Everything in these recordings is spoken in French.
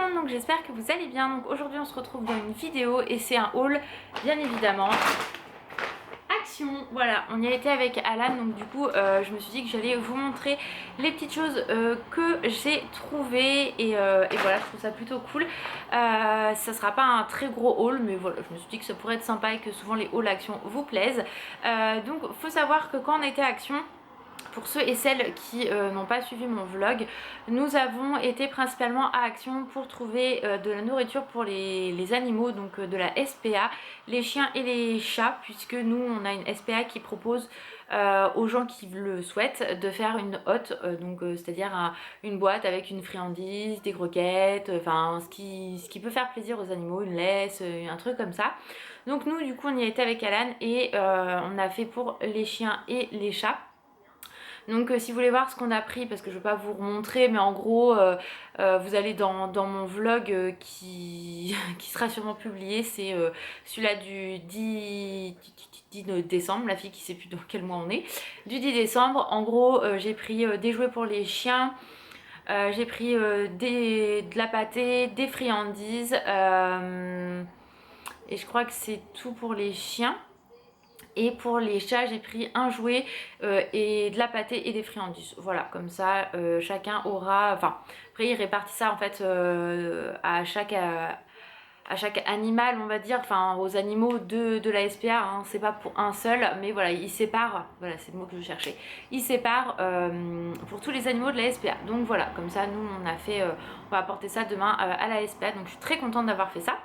monde, donc j'espère que vous allez bien. Donc aujourd'hui on se retrouve dans une vidéo et c'est un haul bien évidemment. Action, voilà, on y a été avec Alan, donc du coup je me suis dit que j'allais vous montrer les petites choses que j'ai trouvées et voilà, je trouve ça plutôt cool. Ça sera pas un très gros haul, mais voilà, je me suis dit que ça pourrait être sympa et que souvent les hauls Action vous plaisent. Donc faut savoir que quand on était à Action, pour ceux et celles qui n'ont pas suivi mon vlog, nous avons été principalement à Action pour trouver de la nourriture pour les animaux, donc de la SPA, les chiens et les chats, puisque nous on a une SPA qui propose aux gens qui le souhaitent de faire une hotte, c'est-à-dire une boîte avec une friandise, des croquettes, enfin ce qui peut faire plaisir aux animaux, une laisse, un truc comme ça. Donc nous du coup on y a été avec Alan et on a fait pour les chiens et les chats. Donc si vous voulez voir ce qu'on a pris, parce que je ne vais pas vous remontrer, mais en gros vous allez dans mon vlog qui sera sûrement publié, c'est celui-là du 10 décembre, la fille qui ne sait plus dans quel mois on est, du 10 décembre. En gros j'ai pris des jouets pour les chiens, j'ai pris de la pâtée, des friandises, et je crois que c'est tout pour les chiens. Et pour les chats, j'ai pris un jouet et de la pâtée et des friandises. Voilà, comme ça, chacun aura... Enfin, après, ils répartissent ça en fait à chaque animal, on va dire, enfin aux animaux de la SPA, hein. C'est pas pour un seul, mais voilà, ils séparent, voilà, c'est le mot que je cherchais. Ils séparent pour tous les animaux de la SPA. Donc voilà, comme ça, nous, on a fait... on va apporter ça demain à la SPA. Donc je suis très contente d'avoir fait ça.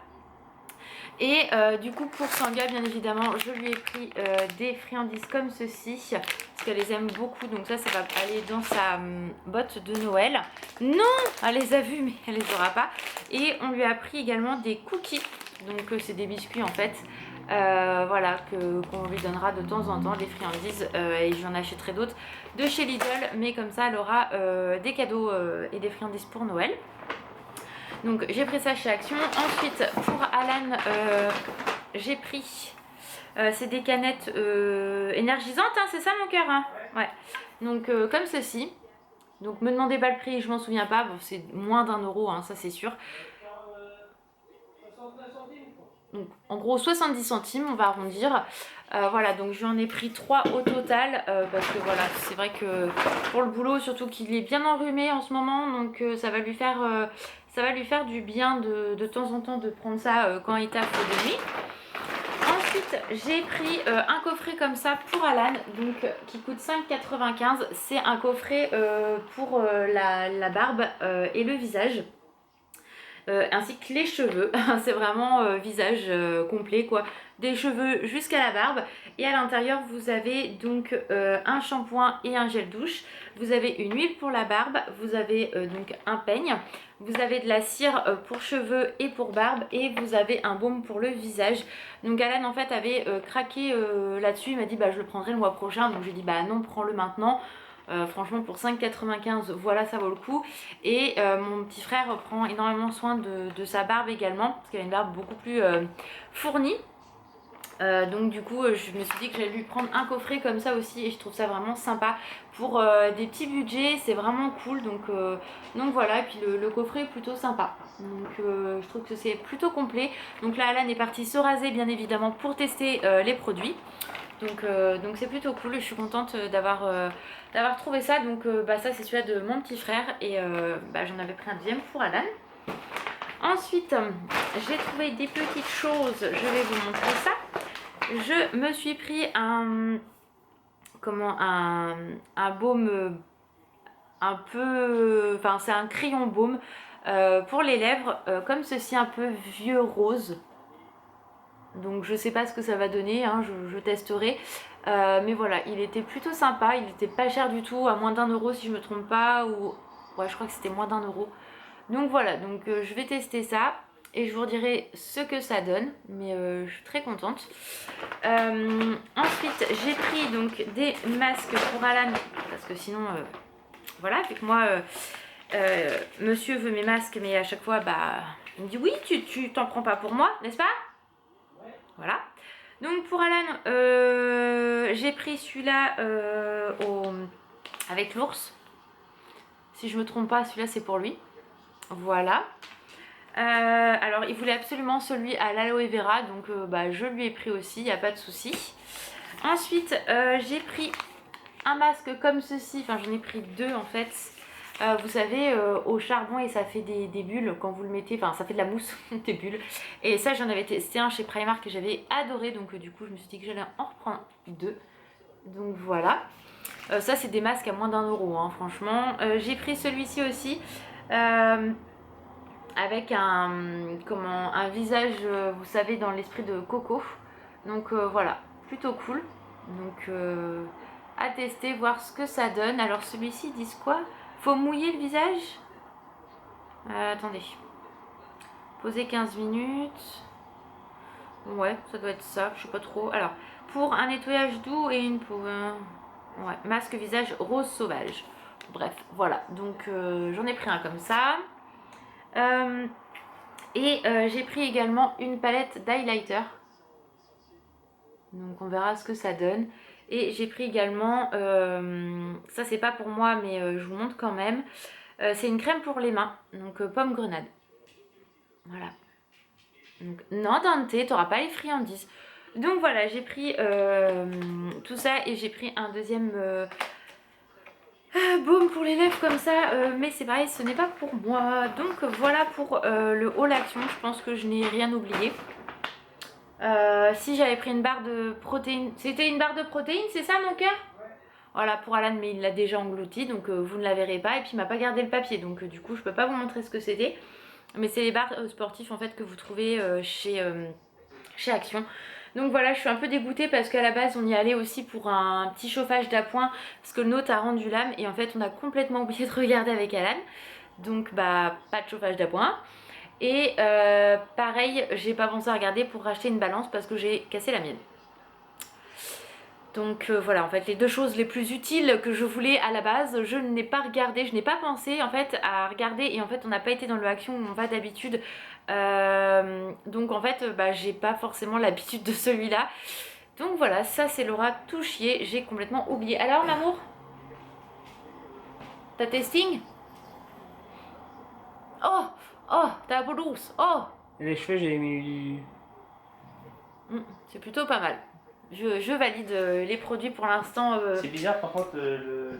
Et du coup pour Sangha bien évidemment je lui ai pris des friandises comme ceci parce qu'elle les aime beaucoup, donc ça va aller dans sa botte de Noël. Non, elle les a vues mais elle les aura pas. Et on lui a pris également des cookies, donc c'est des biscuits en fait, voilà, qu'on lui donnera de temps en temps, des friandises, et j'en achèterai d'autres de chez Lidl, mais comme ça elle aura des cadeaux et des friandises pour Noël. Donc j'ai pris ça chez Action. Ensuite pour Alan j'ai pris c'est des canettes énergisantes, hein, c'est ça mon cœur, hein, ouais. Donc comme ceci. Donc me demandez pas le prix, je m'en souviens pas, bon, c'est moins d'1 €, hein, ça c'est sûr. Donc en gros 70 centimes, on va arrondir. Voilà, donc je lui en ai pris 3 au total parce que voilà, c'est vrai que pour le boulot, surtout qu'il est bien enrhumé en ce moment, donc ça va lui faire du bien de temps en temps de prendre ça quand il taffe de nuit. Ensuite j'ai pris un coffret comme ça pour Alan, donc qui coûte 5,95 €. C'est un coffret pour la barbe et le visage. Ainsi que les cheveux, c'est vraiment visage complet quoi, des cheveux jusqu'à la barbe. Et à l'intérieur vous avez donc un shampoing et un gel douche, vous avez une huile pour la barbe, vous avez donc un peigne, vous avez de la cire pour cheveux et pour barbe, et vous avez un baume pour le visage. Donc Alan en fait avait craqué là-dessus, il m'a dit bah je le prendrai le mois prochain, donc j'ai dit bah non, prends-le maintenant. Franchement pour 5,95 €, voilà, ça vaut le coup. Et mon petit frère prend énormément soin de sa barbe également, parce qu'il a une barbe beaucoup plus fournie. Donc du coup je me suis dit que j'allais lui prendre un coffret comme ça aussi, et je trouve ça vraiment sympa pour des petits budgets, c'est vraiment cool. Donc voilà, et puis le coffret est plutôt sympa, donc je trouve que c'est plutôt complet. Donc là Alan est parti se raser bien évidemment pour tester les produits. Donc c'est plutôt cool, je suis contente d'avoir trouvé ça. Donc ça c'est celui-là de mon petit frère, et j'en avais pris un deuxième pour Alan. Ensuite j'ai trouvé des petites choses, je vais vous montrer ça. Je me suis pris un baume un peu, enfin c'est un crayon baume pour les lèvres comme ceci, un peu vieux rose. Donc je sais pas ce que ça va donner, hein, je testerai. Mais voilà, il était plutôt sympa, il était pas cher du tout, à moins d'1 € si je me trompe pas, ou ouais je crois que c'était moins d'1 €. Donc voilà, donc je vais tester ça et je vous redirai ce que ça donne, mais je suis très contente. Ensuite j'ai pris donc des masques pour Alan, parce que sinon voilà, avec moi monsieur veut mes masques, mais à chaque fois il me dit oui, tu t'en prends pas pour moi, n'est-ce pas? Voilà. Donc pour Alan, j'ai pris celui-là avec l'ours. Si je me trompe pas, celui-là c'est pour lui. Voilà. Alors il voulait absolument celui à l'aloe vera, donc bah, je lui ai pris aussi, il n'y a pas de souci. Ensuite j'ai pris un masque comme ceci, enfin j'en ai pris deux en fait. Vous savez, au charbon, et ça fait des bulles quand vous le mettez, enfin ça fait de la mousse, des bulles. Et ça j'en avais testé un chez Primark que j'avais adoré, donc du coup je me suis dit que j'allais en reprendre deux. Donc voilà. Ça c'est des masques à moins d'1 € hein, franchement. J'ai pris celui-ci aussi. Avec un visage, vous savez, dans l'esprit de Coco. Donc voilà, plutôt cool. Donc à tester, voir ce que ça donne. Alors celui-ci, ils disent quoi? Faut mouiller le visage? Attendez. Poser 15 minutes. Ouais, ça doit être ça, je sais pas trop. Alors, pour un nettoyage doux et une peau... ouais, masque visage rose sauvage. Bref, voilà. Donc j'en ai pris un comme ça. J'ai pris également une palette d'highlighter. Donc on verra ce que ça donne. Et j'ai pris également, ça c'est pas pour moi mais je vous montre quand même. C'est une crème pour les mains, donc pomme grenade. Voilà. Donc non Dante, t'auras pas les friandises. Donc voilà, j'ai pris tout ça et j'ai pris un deuxième baume pour les lèvres comme ça, mais c'est pareil, ce n'est pas pour moi. Donc voilà pour le haul action, je pense que je n'ai rien oublié. Si j'avais pris une barre de protéines, c'était une barre de protéines, c'est ça mon cœur? Voilà pour Alan, mais il l'a déjà englouti, donc vous ne la verrez pas. Et puis il m'a pas gardé le papier, donc du coup je peux pas vous montrer ce que c'était. Mais c'est les barres sportives en fait que vous trouvez chez Action. Donc voilà, je suis un peu dégoûtée parce qu'à la base on y allait aussi pour un petit chauffage d'appoint parce que le nôtre a rendu l'âme et en fait on a complètement oublié de regarder avec Alan. Donc bah pas de chauffage d'appoint. Et pareil, j'ai pas pensé à regarder pour racheter une balance parce que j'ai cassé la mienne. Donc voilà, en fait les deux choses les plus utiles que je voulais à la base, je n'ai pas regardé, je n'ai pas pensé en fait à regarder et en fait on n'a pas été dans le action où on va d'habitude. Donc en fait bah, j'ai pas forcément l'habitude de celui-là. Donc voilà, ça c'est Laura tout chier, j'ai complètement oublié. Alors l'amour, t'as testing? Oh, oh, t'as la peau douce, oh. Et les cheveux, j'ai mis... C'est plutôt pas mal. Je valide les produits pour l'instant. C'est bizarre par contre, ce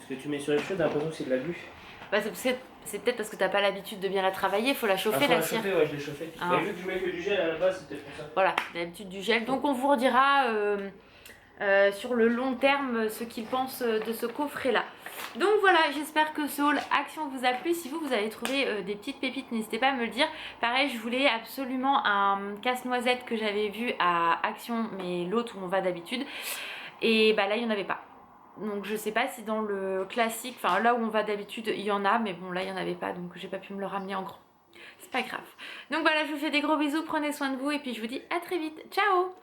que tu mets sur les cheveux, t'as l'impression que c'est de la glu. Bah, c'est peut-être parce que t'as pas l'habitude de bien la travailler, faut la chauffer la cire. Ouais, je l'ai chauffée. Ah. Mais vu que je mets que du gel à la base, c'était pour ça. Voilà, l'habitude du gel. Donc on vous redira sur le long terme ce qu'ils pensent de ce coffret là. Donc voilà, j'espère que ce haul action vous a plu. Si vous avez trouvé des petites pépites, n'hésitez pas à me le dire. Pareil, je voulais absolument un casse-noisette que j'avais vu à Action, mais l'autre où on va d'habitude. Et bah là, il n'y en avait pas. Donc je sais pas si dans le classique, enfin là où on va d'habitude, il y en a. Mais bon, là, il n'y en avait pas, donc j'ai pas pu me le ramener en grand. C'est pas grave. Donc voilà, je vous fais des gros bisous, prenez soin de vous et puis je vous dis à très vite. Ciao!